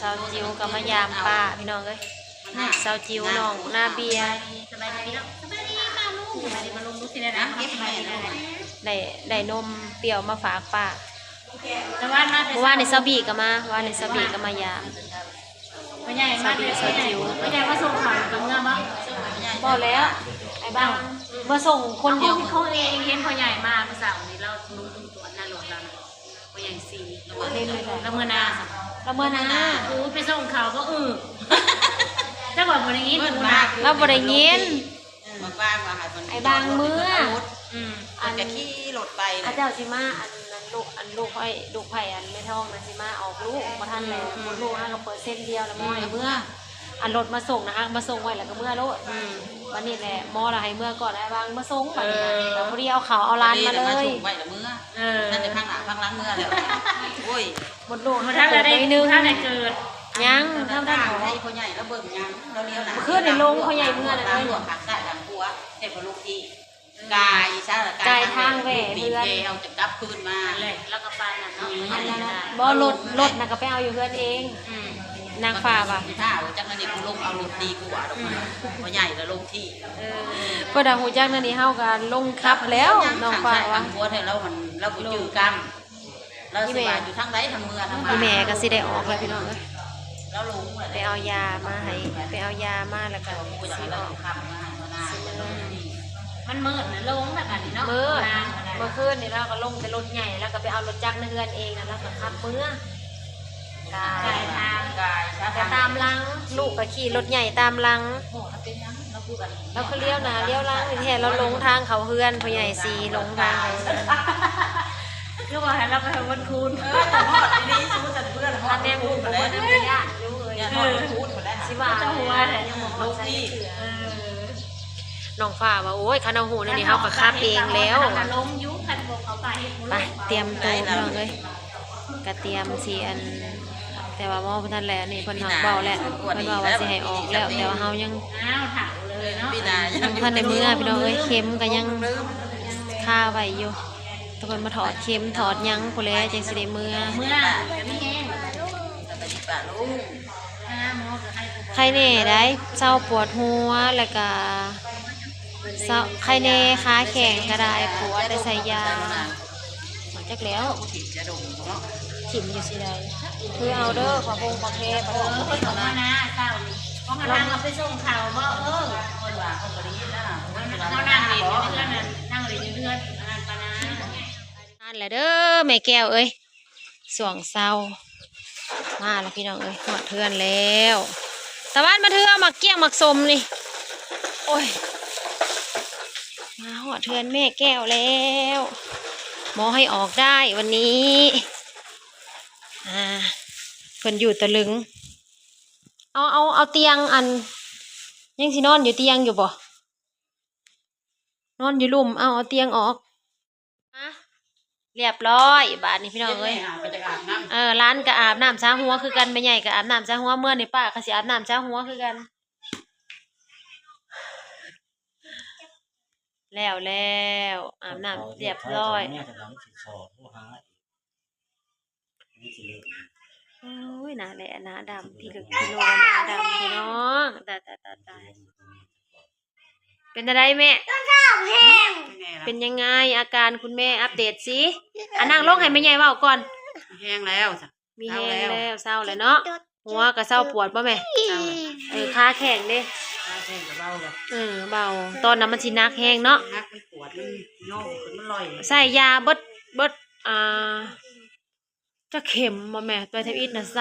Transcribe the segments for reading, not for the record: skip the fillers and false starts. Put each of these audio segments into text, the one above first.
าวจิ๋วกับมายามป้าพี่น้องเอ้ยสาวจิ๋วน้องนาเบียสบายดีเนาะสบายดีมาลุงสบายดีมาลุงดูสินะสบายดีนะได้นมเปรี้ยวมาฝากป้าแต่ว่าว่าในซาบีก็มาว่าในซาบีก็มายามพ่อใหญ่มาสาวจิ๋วพ่อใหญ่มาส่งข่าวกับเมื่อมั้งบอกแล้วไอ้บ้างมาส่งคนเดียวเขาเองเห็นพ่อใหญ่มาภาษาวันนี้เราลุงตัวหน้าหลวงเราพ่อใหญ่ซีละเมื่อนาไปส่งข่าวก็จะบอกบริงินเราบริงินบ้านมาไอ้บางมืออันจะขี่รถไปนะเจ้าชิมาลูกไผ่อันไม่ท้องนะชิมาออกลูกมาทันแล้วลูกนะก็เปิดเส้นเดียวแล้วมอยเมื่ออันรถมาส่งนะมาส่งไว้แล้วก็เมื่อรถวันนี้แหละมอละให้เมื่อก่อนไอ้บางมาส่งวันนี้แล้วพอดีเอาเขาเอาร้านมาเลยไว้แล้วเมื่อนั่นจะพังหลังเมื่อแล้วโอ้ยหมดลูกถ้าได้นึงถ้าได้เกิดยังเท่านั้นให้พ่อใหญ่แล้วเบิ่งยังเราเลี้ยวหลังขึ้นในลงพ่อใหญ่เมื่อเลยหลวงผักใส่หลังปัวเจ็บลูกที่กายใช่กายทางแหว่เพื่อนเอาจะกลับคืนมาเลยแล้วก็ปานน่ะเนาะบ่รถน่ะก็ไปเอาอยู่เพื่อนเองนางฟ้าป่ะถ้าเอาจังนั้นนี่กูลงเอารถดีกูว่าดอกพ่อใหญ่แล้วลงที่ก็ดาหูจักนั่นนี่เฮาก็ลงครับแล้วน้องฟ้าว่าปัวเธอแล้วมันเราบ่จื้อกันเราสิว่าอยู่ทางใดทางเมืองทางมาพี่แม่ก็สิได้ออกแล้วพี่น้องแล้วลงไปเอายามาให้ไปเอายามาแล้วก็สิออกคำมามันมืดนะลงแบบนี้เนาะมืดเมื่อคืนนี่เราก็ลงไปรถใหญ่แล้วก็ไปเอารถจักรในเฮือนเองนะแล้วก็ขับเมื่อกายทางก็ตามหลังลูกก็ขี่รถใหญ่ตามหลังเราก็เลี้ยวหน้าเลี้ยวหลังแทนเราลงทางเขาเฮือนพ่อใหญ่สีลงทางคือว่าให้เราไปวันคูณนี่สมมติเพื่อนท่านแม่พูดผมว่านั่นเป็นญาติรู้เลยสิว่าจะหัวแต่ยังบอกลูกที่น้องฟ้าว่าโอ้ยคณะหูนี่เขาก็คาบเองแล้วล้มยุคคันบอกเขาไปเตรียมตัวน้องเลยกระเตรียมสีอันแต่ว่าหมอท่านแล้วนี่เพิ่นหักเบาแล้วเพิ่นว่าสิให้ออกแล้วแต่ว่าเฮายังถามเลยเนาะท่านในมือพี่น้องเอ้ยเข็มก็ยังคาไว้อยู่ทุกคนมาถอดเข็มถอดยังพุ่นแล้วจังสิได้มือไม่แห้งใครแน่ได้เศร้าปวดหัวแล้วก็ใครแน่ขาแข็งก็ได้ปวดได้ใส่ยาจักแล้วถิ่มอยู่สิได้คือเอาเด้อขอพงขอแค่ไปส่งมานะเจ้าเพราะมันเราไปส่งข่าวว่าคนว่าคนบริยินนะเขานั่งเรียนเพื่อนนั่งเรียนเพื่อนนั่นปะนะนั่นแหละเด้อแม่แก้วเอ้ยสวงเศร้ามาแล้วพี่น้องเอ้ยหอดเทือนแล้วตะวันมาเทือหมักเกี้ยงหมักสมนี่โอ้ยมาหอดเทือนแม่แก้วแล้วหมอให้ออกได้วันนี้เพิ่นอยู่ตะลึงเอาเตียงอันยังสินอนอยู่เตียงอยู่บ่นอนอยู่ลุ่มเอาเตียงออกเรียบร้อยบาดนี้พี่น้องเอ้ยร้านก็อาบน้ำช้าหัวคือกันไม่ใหญ่ก็อาบน้ำช้าหัวเมื่อในป้าก็สิอาบน้ำช้าหัวคือกันแล้วอาบน้ำเรียบร้อยโอ้ยหน้าแหละหน้าดำพี่ลึกพี่โลหน้าดำพี่น้องตายเป็นอะไรแม่เป็นยังไงอาการคุณแม่อัปเดตสินั่งลงให้แม่ใหญ่เว้าก่อนแห้งแล้วมีแห้งแล้วเศร้าเลยเนาะหัวก็เศร้าปวดป่ะแม่ขาแข็งเด้ขาแข็งกับเบาเลยเบาตอนนั้นมันสินักแห้งเนาะนักมันปวดมันโยกมันลอยใส่ยาเบิดจะเข็มบ่แม่ตัวเทปอิดนะ3-4-5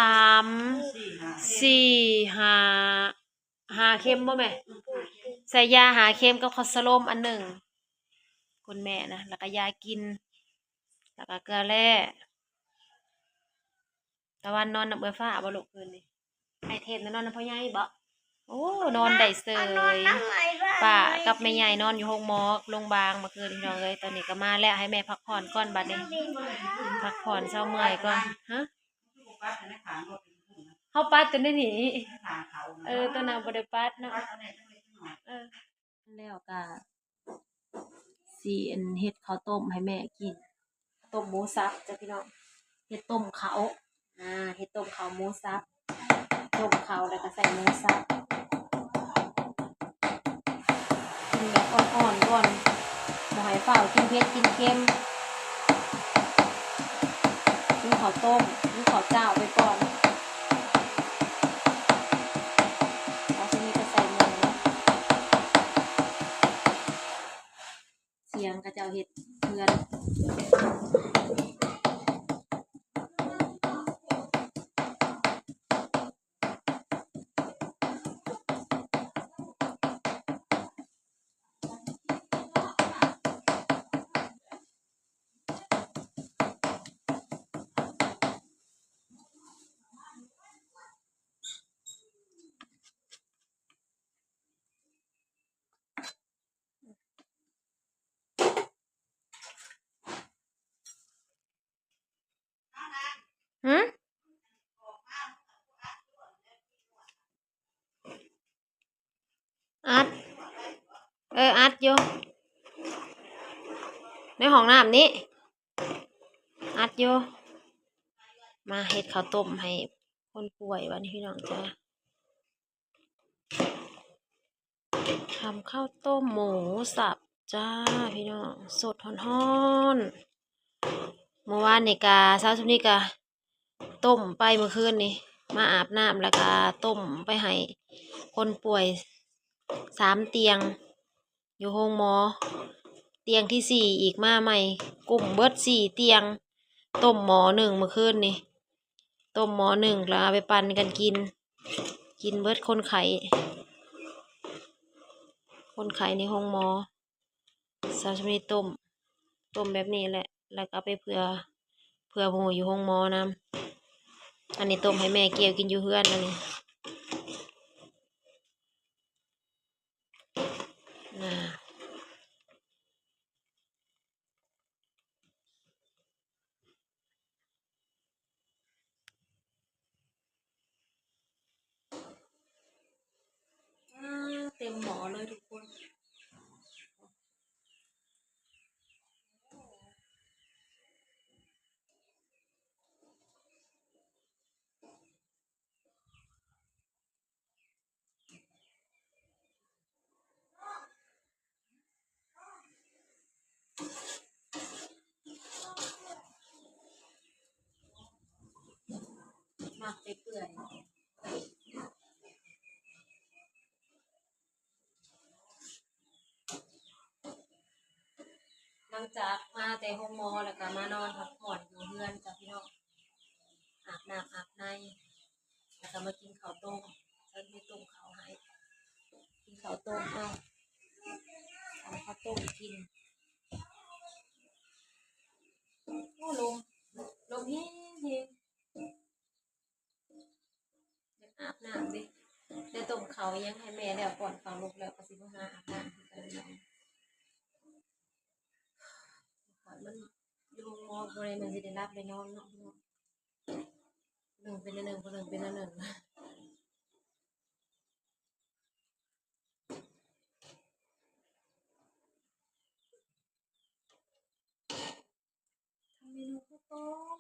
เข็มบ่แม่ใส่ยาหาเข็มกับคอสโลมอันหนึ่งคุณแม่นะแล้วก็ยากินแล้วก็เกลือแร่ตะวันนอนนับเบอร์ฟ้าบ่ลูกคืนนี้ไอเทนนอนนับพ่อใหญ่บ่โอ้นอนได้เสยป้ากับแม่ใหญ่นอนอยู่ห้องหมอโรงพยาบาลเมื่อคืนพี่น้องเลยตอนนี้ก็มาแล้วให้แม่พักผ่อนก่อนบัดนี้พักผ่อนเช้าเมื่อยก่อนฮะเฮาปัดจนได้หนีตอนนั้นบ่ได้ปัดเนาะแล้วก็สิเฮ็ดข้าวต้มให้แม่กินต้มหมูสับจ้ะพี่น้องเฮ็ดต้มเขาเฮ็ดต้มเขาหมูสับ ต้มเขาแล้วก็ใส่หมูสับกินแบบอ่อนๆก่อนบ่ให้เฝ้ากินเผ็ดกินเค็มกินข้าวต้มกินข้าวเจ้าไปก่อนแล้วทีนี้ก็ใส่หมูเสียงกระเจ้าเห็ดเพื่อนหืมอัดอัดอยู่ในห้องน้ำนี้อัดอยู่มาเฮ็ดข้าวต้มให้คนป่วยวันนี้พี่น้องจ้าทำข้าวต้มหมูสับจ้าพี่น้องสดฮ้อนๆเมื่อวานนี่กาเช้าชุดนี้กาต้มไปเมื่อคืนนี่มาอาบน้ำแล้วก็ต้มไปให้คนป่วย3 เตียงอยู่โรงหมอเตียงที่4อีกมาใหม่กลุ่มเบิด4 เตียงต้มหมอ1เมื่อคืนนี่ต้มหมอ1แล้วเอาไปปั่นกันกินเบิดคนไข้ในห้องหมอเช้าชุดนี้ต้มแบบนี้แหละแล้วก็เอาไปเผื่อหมูอยู่ห้องหมอนำอันนี้ต้มให้แม่เกี่ยวกินอยู่เฮือนอันนี้เต็มหมอเลยทุกคนมาเปื่อยหลังจากมาแต่ห้องหมอแล้วก็มานอนพักผ่อนอยู่เฮือนจ้ะพี่น้องอาบน้ำอาบในแล้วก็มากินข้าวต้มฉันไปต้มข้าวให้กินข้าวต้มทำข้าวต้มกินโอ้ลมเฮ้เฮ้อาบน้ำดิได้ต้มข้าวยังให้แม่แล้วก่อนข้าวลุกแล้วก็สิมาหาอาบน้ำคือกันแล้วมันอยู่หมอบ่ได้มันสิได้รับได้นอนเนาะพี่น้องหนึ่งเป็นอันหนึ่งคนหนึ่งเป็นอันหนึ่งทำเมนูข้าวต้ม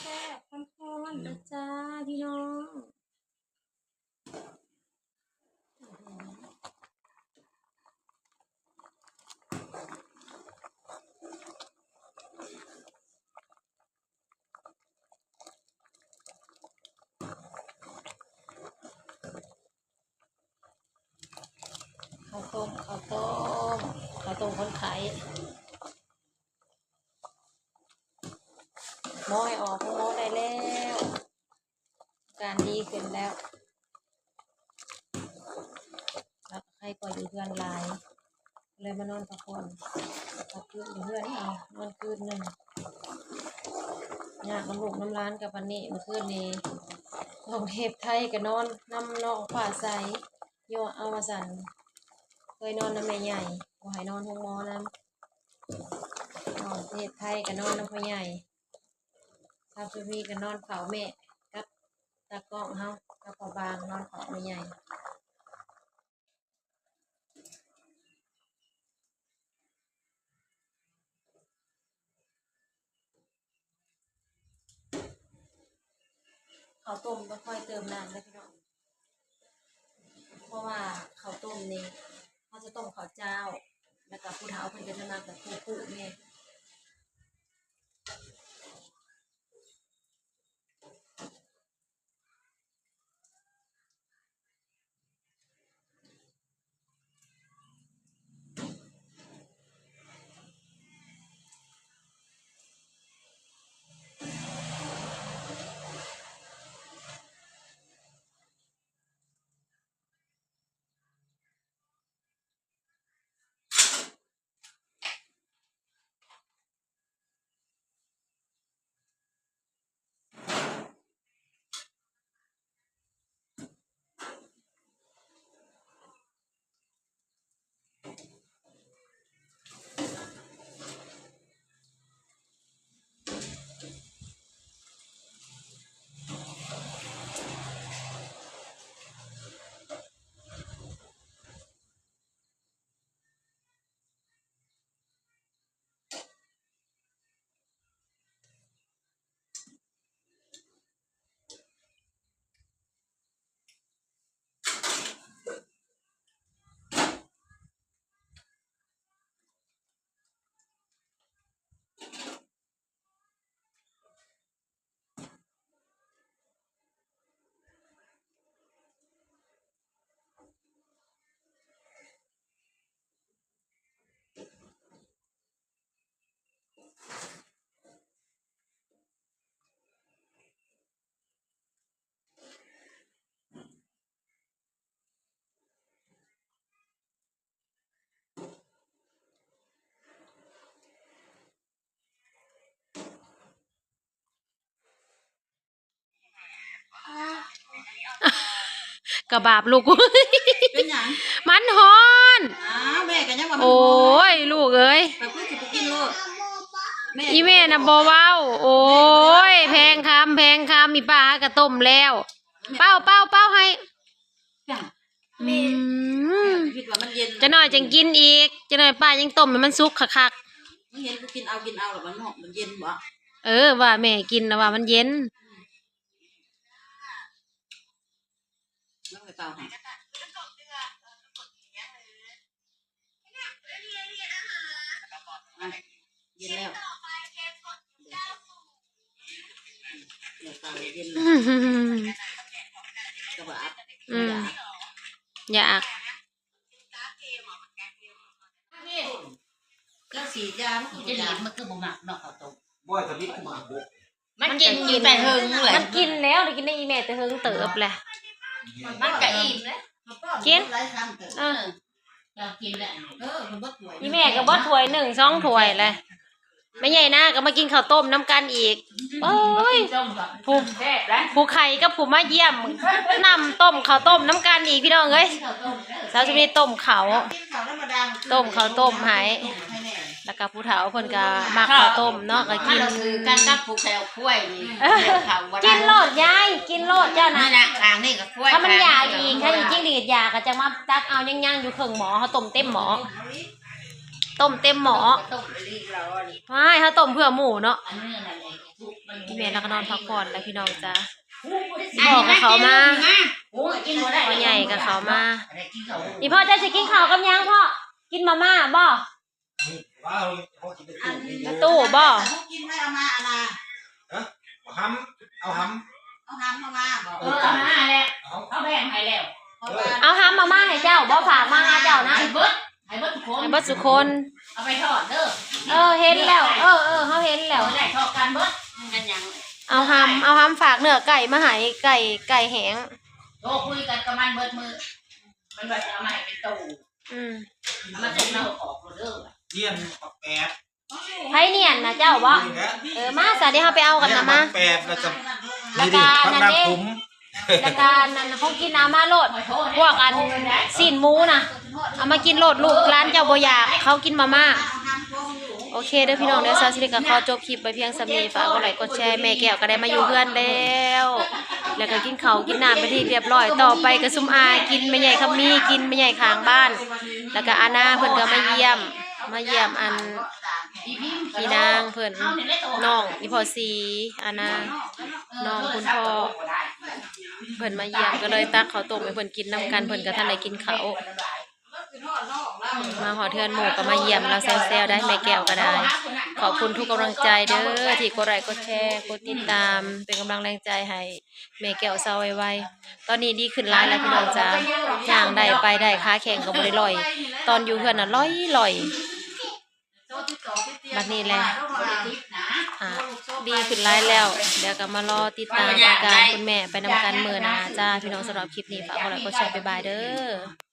แซ่บๆร้อนๆนะจ้าพี่น้องข้าวต้มคนไข้หมอให้ออกหมอได้แล้วการดีขึ้นแล้วแล้วก็ให้ก่อนอยู่เพื่อนหลายเลยมานอนพักผ่อนพักคืนอยู่เพื่อนเอานอนคืนหนึ่งอยากน้ำลูกน้ำร้านกับวันนี้เมื่อคืนนี้น้องเทพไทยก็นอนน้ำนองฝ่าใสโยเอามาสั่นเคยนอนน้ำแม่ใหญ่บ่ให้นอนห้องหมอน้ำน้องเทพไทยก็นอนน้ำพ่อใหญ่ทำชุมีก็นอนเฝ้าแม่กับตากล้องเฮากับพ่อบางนอนเฝ้าแม่ใหญ่ ข้าวต้มต้องค่อยเติมน้ำนะพี่น้องเพราะว่าข้าวต้มนี่เขาจะต้มข้าวเจ้าแล้วก็ผู้เฒ่าเพิ่นก็จะมาแบบผู้เนี่ยกระบาบลูก เป็นหยัง มันฮ้อน แม่กันยังว่ามัน โอ้ยลูกเอ้ย ไปพูดสิไปกินโลด อีแม่น่ะบ่เว้าโอ้ยแพงคำมีป้าหากระต้มแล้วเป้าให้ จ้ะ อืม คิดว่ามันเย็น จะหน่อยจังกินอีกจะหน่อยป้ายังต้มให้มันสุกคัก มันเย็นกูกินเอาหรอมันเหาะมันเย็นบ่ ๆว่าแม่กินนะว่ามันเย็น แล้วไปเป่าให้เย็นแล้วเดี๋ยวเป่าเย็นกระบะ อยาก ก็สียามันจะดีมันคือบ่มักเนาะข้าวต้ม บ่อยทวิตมาบุก มันกินแต่เฮิงแหละ มันกินแล้วได้กินได้อีแม่แต่เฮิงเติบแหละ มันก็อิ่มแล้ว กิน อยากกินแหละมันบ่สวย อีแม่ก็บ่ถ้วย1 2ถ้วยเลยไม่ใหญ่นะก็มากินข้าวต้มน้ำกันอีกโอ้ยผู้ไข่กับผู้มาเยี่ยมนำต้มข้าวต้มน้ำกันอีกพี่น้องเอ้ยสาวจะมีต้มข้าวต้มข้าวต้มให้แล้วก็ผู้เฒ่าเพิ่นก็มักข้าวต้มเนาะก็กิน การตักผูกแถวคุ้ยนี่ข้าวบ่ได้ กินโลดยายกินโลดเจ้านะ นี่นะทางนี่ก็คุ้ย ถ้ามันอยากอีกถ้าจริงๆดีดอยากก็จะมาตักเอาย่างๆอยู่ครึ่งหม้อเขาต้มเต็มหม้อต้มเต็มหม้อ ต้มไปรีบแล้วนี่ ไม่เขาต้มเพื่อหมูเนาะ อันนี้อะไรเนี่ย พี่แม่แล้วก็นอนพักผ่อนแล้วพี่น้องจ้าบอกกับเขามา โอ้ยกินบ่ได้ พ่อใหญ่กับเขามา อะไรกินเขา อีพ่อจะกินข้าวกับยังพ่อกินมาม่าบ่ ว้าวเขากินได้ถูกนี่ ตู้บ่ กินไม่เอามาอะไร เอาห เอาน้ำเข้ามาบอก เอามาแล้ว ำเอา เขาแบ่งให้แล้ว เอาห้ามมาม่าให้เจ้าบ่ฝากมาหาเจ้านะ ให้เบิดทุกคน ให้เบ่สุคน เอาไปทอดเด้อ เห็นแล้วเขาเห็นแล้ว เอาได้ทอดกันเบิด มันยัง เอาห้ามฝากเนื้อไก่มาให้ไก่แห้ง โทรคุยกันกับมันเบิดมือมันว่าจะเอามาให้เป็นตู้ อืม เอามาส่งเราออกเด้อ เยี่ยนปักแปด ไผเนียนนะเจ้าบ่มาซะเดี๋ยวเฮาไปเอากันนะมา แปดแล้วก็ แล้วก็นั่นเด้ ผม แล้วก็นั่นเขากินเอามาโลดพวกอันซีนหมูนะเอามากินโลดลูกร้านเจ้าบ่อยากเขากินมาม่าโอเคเด้อพี่น้องเดี๋ยวซาซิลิกก็ขอจบคลิปไปเพียงสำนี้ฝากกดไลค์กดแชร์แม่แก้วก็ได้มาอยู่เพื่อนแล้วแล้วก็กินข้าวกินน้ำไปที่เรียบร้อยต่อไปก็ซุมอากินแม่ใหญ่คำมีกินแม่ใหญ่ข้างบ้านแล้วก็อาณาเพิ่นก็มาเยี่ยมอัน อีพิมพ์ พี่นางเพิ่นน้องอีพอสีอานาน้องคุณพ่อเพิ่นมาเยี่ยมก็เลยตักข้าวต้มให้เพิ่นกินน้ำกันเพิ่นก็ท่านได้กินข้าวมาหอเทือนหมู่ก็มาเยี่ยมเราแซวๆได้แม่แก้วก็ได้ขอบคุณทุกกำลังใจเด้อที่กดไลค์กดแชร์กดติดตามเป็นกำลังแรงใจให้แม่แก้วเซาไวๆตอนนี้ดีขึ้นหลายแล้วพี่น้องจ้าย่างได้ไปได้ขาแข็งก็บ่ได้ลอยตอนอยู่เฮือนน่ะลอยบัดนี้แหละดีขึ้นหลายแล้วเดี๋ยวก็มารอติดตามอาการคุณแม่ไปนำกันมื้อหน้าจ้าพี่น้องสำหรับคลิปนี้ฝากกดไลค์กดแชร์บ๊ายบายเด้อ